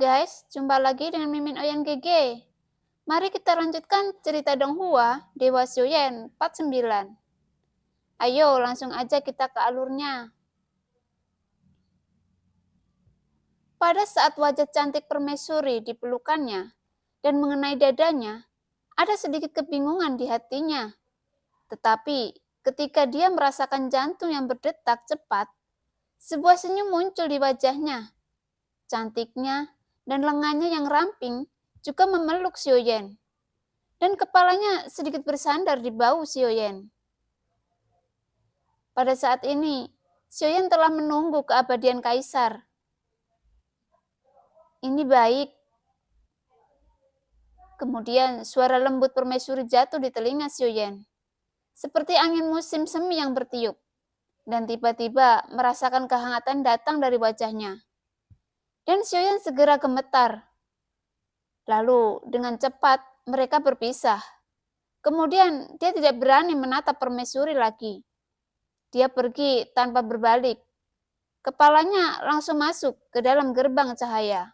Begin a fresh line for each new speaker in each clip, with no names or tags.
guys, jumpa lagi dengan Mimin Oyan GG. Mari kita lanjutkan cerita Donghua, Dewa Xiuyan 49. Ayo langsung aja kita ke alurnya. Pada saat wajah cantik permaisuri dipelukannya dan mengenai dadanya, ada sedikit kebingungan di hatinya. Tetapi ketika dia merasakan jantung yang berdetak cepat, sebuah senyum muncul di wajahnya. Cantiknya dan lengannya yang ramping juga memeluk Xiuyan. Dan kepalanya sedikit bersandar di bahu Xiuyan. Pada saat ini, Xiuyan telah menunggu keabadian kaisar. Ini baik. Kemudian suara lembut permaisuri jatuh di telinga Xiuyan, seperti angin musim semi yang bertiup, dan tiba-tiba merasakan kehangatan datang dari wajahnya. Dan Xiuyan segera gemetar. Lalu dengan cepat mereka berpisah. Kemudian dia tidak berani menatap permaisuri lagi. Dia pergi tanpa berbalik. Kepalanya langsung masuk ke dalam gerbang cahaya.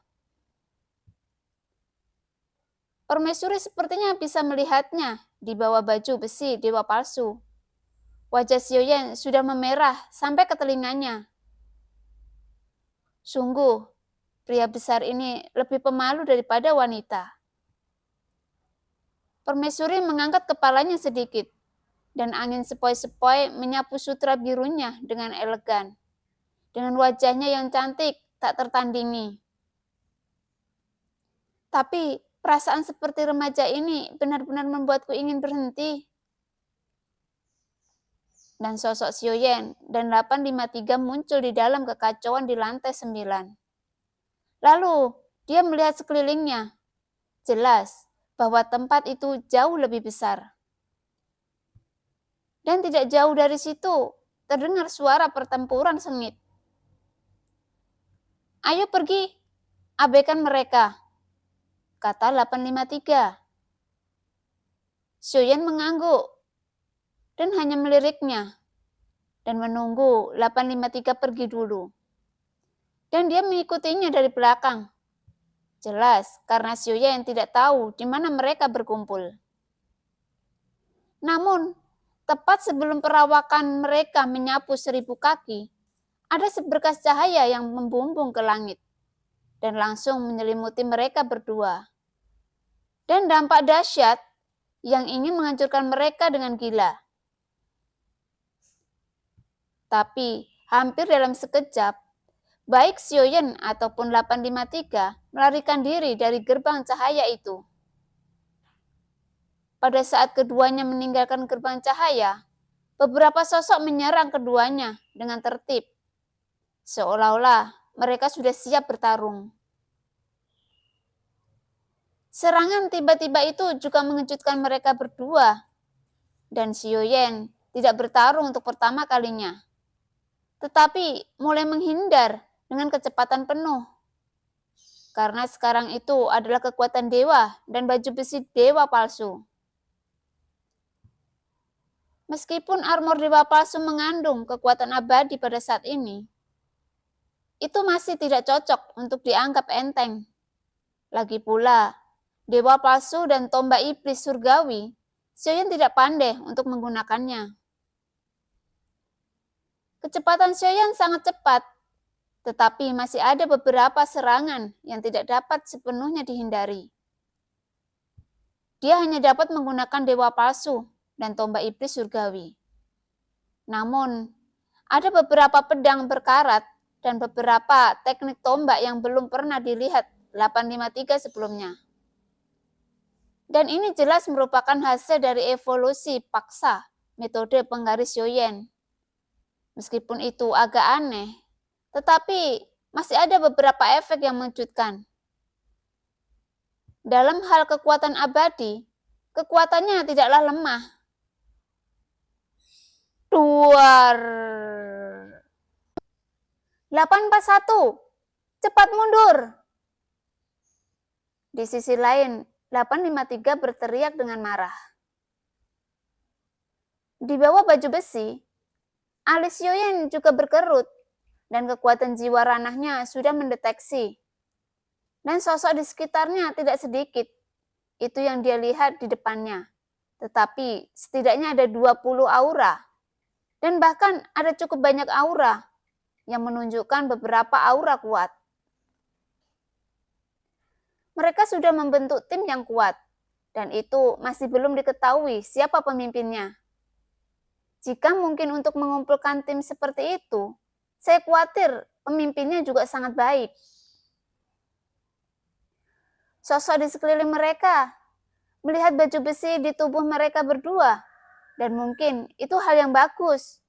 Permaisuri sepertinya bisa melihatnya di bawah baju besi dewa palsu. Wajah Xiuyan sudah memerah sampai ke telinganya. Sungguh, pria besar ini lebih pemalu daripada wanita. Permaisuri mengangkat kepalanya sedikit, dan angin sepoi-sepoi menyapu sutra birunya dengan elegan. Dengan wajahnya yang cantik, tak tertandingi. Tapi perasaan seperti remaja ini benar-benar membuatku ingin berhenti. Dan sosok Xiuyan dan 853 muncul di dalam kekacauan di lantai 9. Lalu dia melihat sekelilingnya. Jelas bahwa tempat itu jauh lebih besar. Dan tidak jauh dari situ terdengar suara pertempuran sengit. Ayo pergi, abaikan mereka, kata 853. Xiuyan mengangguk dan hanya meliriknya dan menunggu 853 pergi dulu. Dan dia mengikutinya dari belakang. Jelas karena Xiuyan tidak tahu di mana mereka berkumpul. Namun, tepat sebelum perawakan mereka menyapu 1000 kaki, ada seberkas cahaya yang membumbung ke langit dan langsung menyelimuti mereka berdua. Dan dampak dahsyat yang ingin menghancurkan mereka dengan gila. Tapi hampir dalam sekejap, baik Xiuyan ataupun 853 melarikan diri dari gerbang cahaya itu. Pada saat keduanya meninggalkan gerbang cahaya, beberapa sosok menyerang keduanya dengan tertib. Seolah-olah mereka sudah siap bertarung. Serangan tiba-tiba itu juga mengejutkan mereka berdua. Dan Xiuyan tidak bertarung untuk pertama kalinya, tetapi mulai menghindar dengan kecepatan penuh. Karena sekarang itu adalah kekuatan dewa dan baju besi dewa palsu. Meskipun armor dewa palsu mengandung kekuatan abadi pada saat ini, itu masih tidak cocok untuk dianggap enteng. Lagi pula, dewa palsu dan tombak iblis surgawi, Xiuyan tidak pandai untuk menggunakannya. Kecepatan Xiuyan sangat cepat, tetapi masih ada beberapa serangan yang tidak dapat sepenuhnya dihindari. Dia hanya dapat menggunakan dewa palsu dan tombak iblis surgawi. Namun, ada beberapa pedang berkarat dan beberapa teknik tombak yang belum pernah dilihat 853 sebelumnya. Dan ini jelas merupakan hasil dari evolusi paksa metode penggaris Xiuyan. Meskipun itu agak aneh, tetapi masih ada beberapa efek yang mengejutkan. Dalam hal kekuatan abadi, kekuatannya tidaklah lemah. Duar. 841, cepat mundur. Di sisi lain, 853 berteriak dengan marah. Di bawah baju besi, alis Xiuyan juga berkerut dan kekuatan jiwa ranahnya sudah mendeteksi. Dan sosok di sekitarnya tidak sedikit. Itu yang dia lihat di depannya. Tetapi setidaknya ada 20 aura. Dan bahkan ada cukup banyak aura yang menunjukkan beberapa aura kuat. Mereka sudah membentuk tim yang kuat. Dan itu masih belum diketahui siapa pemimpinnya. Jika mungkin untuk mengumpulkan tim seperti itu, saya khawatir pemimpinnya juga sangat baik. Sosok di sekeliling mereka melihat baju besi di tubuh mereka berdua, dan mungkin itu hal yang bagus.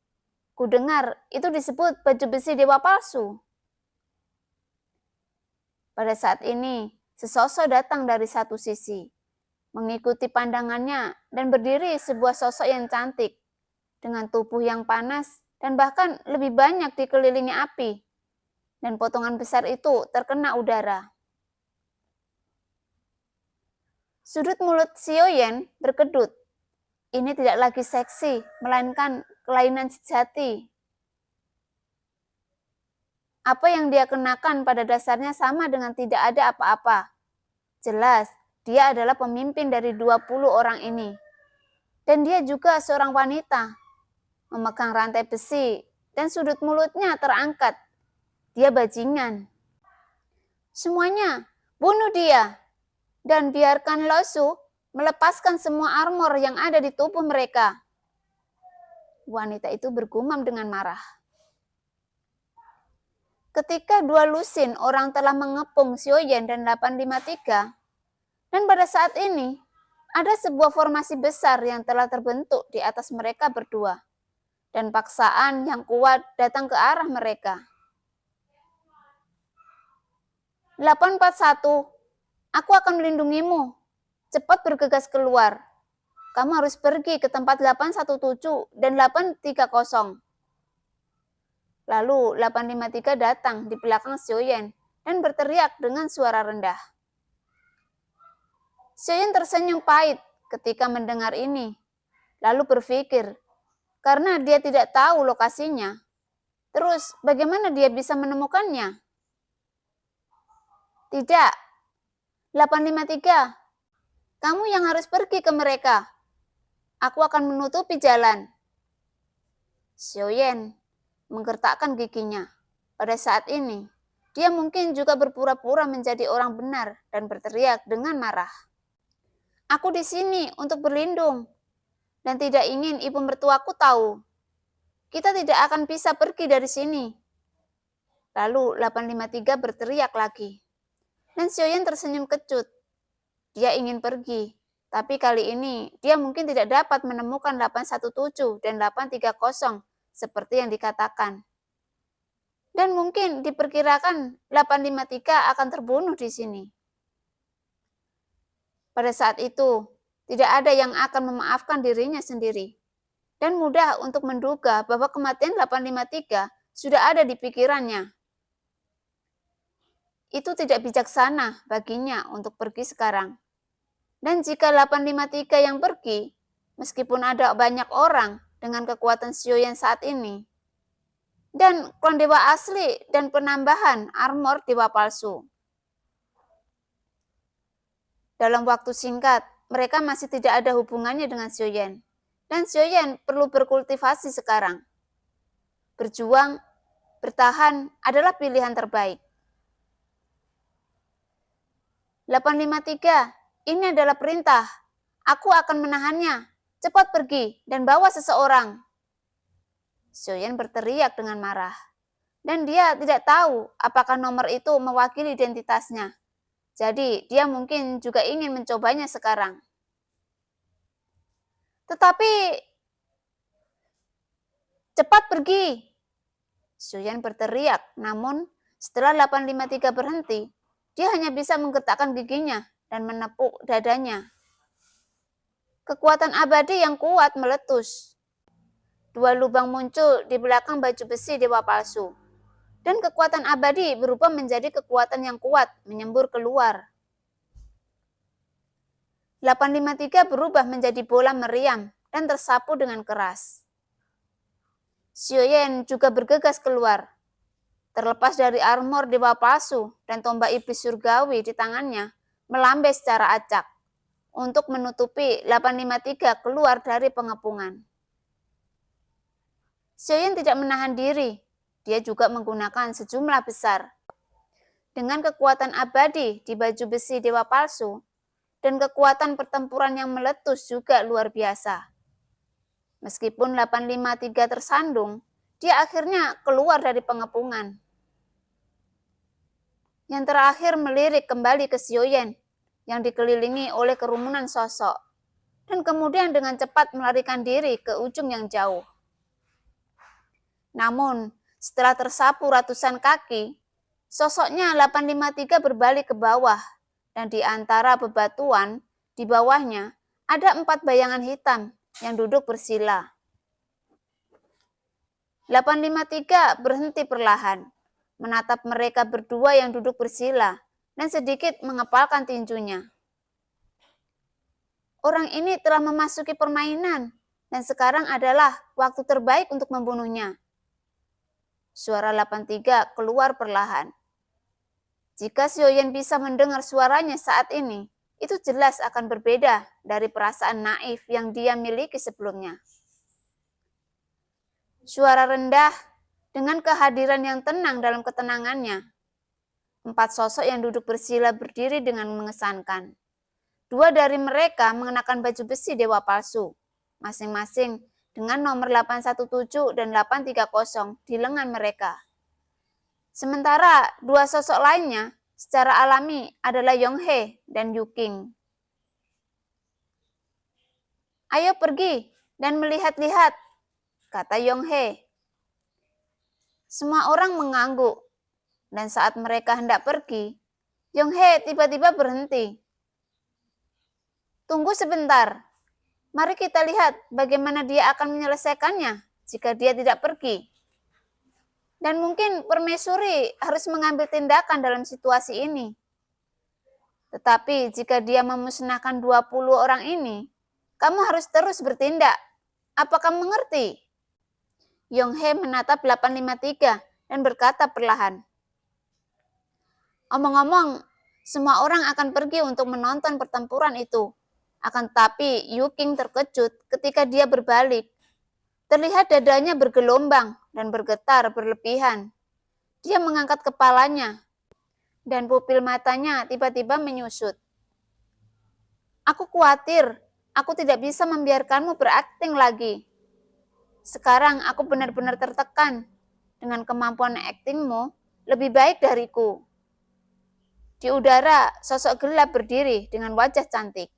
Kudengar itu disebut baju besi dewa palsu. Pada saat ini, sesosok datang dari satu sisi, mengikuti pandangannya dan berdiri sebuah sosok yang cantik, dengan tubuh yang panas dan bahkan lebih banyak dikelilingi api, dan potongan besar itu terkena udara. Sudut mulut Xiaoyan berkedut. Ini tidak lagi seksi, melainkan kelainan sejati. Apa yang dia kenakan pada dasarnya sama dengan tidak ada apa-apa. Jelas, dia adalah pemimpin dari 20 orang ini. Dan dia juga seorang wanita, memegang rantai besi, dan sudut mulutnya terangkat. Dia bajingan. Semuanya, bunuh dia, dan biarkan Losu melepaskan semua armor yang ada di tubuh mereka. Wanita itu bergumam dengan marah. Ketika dua lusin orang telah mengepung Xiaoyan dan 853, dan pada saat ini, ada sebuah formasi besar yang telah terbentuk di atas mereka berdua. Dan paksaan yang kuat datang ke arah mereka. 841, aku akan melindungimu. Cepat bergegas keluar. Kamu harus pergi ke tempat 817 dan 830. Lalu 853 datang di belakang Xiaoyan dan berteriak dengan suara rendah. Xiaoyan tersenyum pahit ketika mendengar ini. Lalu berpikir, karena dia tidak tahu lokasinya, terus bagaimana dia bisa menemukannya? Tidak, 853, kamu yang harus pergi ke mereka. Aku akan menutupi jalan. Xiaoyan menggertakkan giginya. Pada saat ini, dia mungkin juga berpura-pura menjadi orang benar dan berteriak dengan marah. Aku di sini untuk berlindung. Dan tidak ingin ibu mertuaku tahu. Kita tidak akan bisa pergi dari sini. Lalu 853 berteriak lagi. Dan Xiaoyan tersenyum kecut. Dia ingin pergi, tapi kali ini dia mungkin tidak dapat menemukan 817 dan 830 seperti yang dikatakan. Dan mungkin diperkirakan 853 akan terbunuh di sini. Pada saat itu, tidak ada yang akan memaafkan dirinya sendiri. Dan mudah untuk menduga bahwa kematian 853 sudah ada di pikirannya. Itu tidak bijaksana baginya untuk pergi sekarang. Dan jika 853 yang pergi, meskipun ada banyak orang dengan kekuatan Xiaoyan saat ini, dan klan dewa asli dan penambahan armor dewa palsu. Dalam waktu singkat, mereka masih tidak ada hubungannya dengan Xiaoyan. Dan Xiaoyan perlu berkultivasi sekarang. Berjuang, bertahan adalah pilihan terbaik. 853, ini adalah perintah. Aku akan menahannya. Cepat pergi dan bawa seseorang. Xiaoyan berteriak dengan marah. Dan dia tidak tahu apakah nomor itu mewakili identitasnya. Jadi dia mungkin juga ingin mencobanya sekarang. Tetapi cepat pergi. Xiaoyan berteriak, namun setelah 853 berhenti, dia hanya bisa menggetakkan giginya dan menepuk dadanya. Kekuatan abadi yang kuat meletus. Dua lubang muncul di belakang baju besi dewa palsu. Dan kekuatan abadi berubah menjadi kekuatan yang kuat, menyembur keluar. 853 berubah menjadi bola meriam dan tersapu dengan keras. Xiaoyan juga bergegas keluar. Terlepas dari armor dewa palsu dan tombak iblis surgawi di tangannya, melambai secara acak untuk menutupi 853 keluar dari pengepungan. Xiaoyan tidak menahan diri, dia juga menggunakan sejumlah besar. Dengan kekuatan abadi di baju besi dewa palsu, dan kekuatan pertempuran yang meletus juga luar biasa. Meskipun 853 tersandung, dia akhirnya keluar dari pengepungan. Yang terakhir melirik kembali ke Xiaoyan yang dikelilingi oleh kerumunan sosok, dan kemudian dengan cepat melarikan diri ke ujung yang jauh. Namun, setelah tersapu ratusan kaki, sosoknya 853 berbalik ke bawah, dan di antara bebatuan di bawahnya ada 4 bayangan hitam yang duduk bersila. 853 berhenti perlahan, menatap mereka berdua yang duduk bersila, dan sedikit mengepalkan tinjunya. Orang ini telah memasuki permainan, dan sekarang adalah waktu terbaik untuk membunuhnya. Suara 83 keluar perlahan. Jika Xiaoyan bisa mendengar suaranya saat ini, itu jelas akan berbeda dari perasaan naif yang dia miliki sebelumnya. Suara rendah dengan kehadiran yang tenang dalam ketenangannya. 4 sosok yang duduk bersila berdiri dengan mengesankan. 2 dari mereka mengenakan baju besi dewa palsu, masing-masing dengan nomor 817 dan 830 di lengan mereka. Sementara 2 sosok lainnya secara alami adalah Yonghe dan Yuking. Ayo pergi dan melihat-lihat, kata Yonghe. Semua orang mengangguk, dan saat mereka hendak pergi, Yonghe tiba-tiba berhenti. Tunggu sebentar, mari kita lihat bagaimana dia akan menyelesaikannya jika dia tidak pergi. Dan mungkin permaisuri harus mengambil tindakan dalam situasi ini. Tetapi jika dia memusnahkan 20 orang ini, kamu harus terus bertindak. Apa kamu mengerti? Yonghe menatap 853 dan berkata perlahan. Omong-omong, semua orang akan pergi untuk menonton pertempuran itu. Akan tetapi Yuking terkejut ketika dia berbalik. Terlihat dadanya bergelombang dan bergetar berlebihan. Dia mengangkat kepalanya dan pupil matanya tiba-tiba menyusut. Aku khawatir, aku tidak bisa membiarkanmu berakting lagi. Sekarang aku benar-benar tertekan. Dengan kemampuan aktingmu lebih baik dariku. Di udara, sosok gelap berdiri dengan wajah cantik.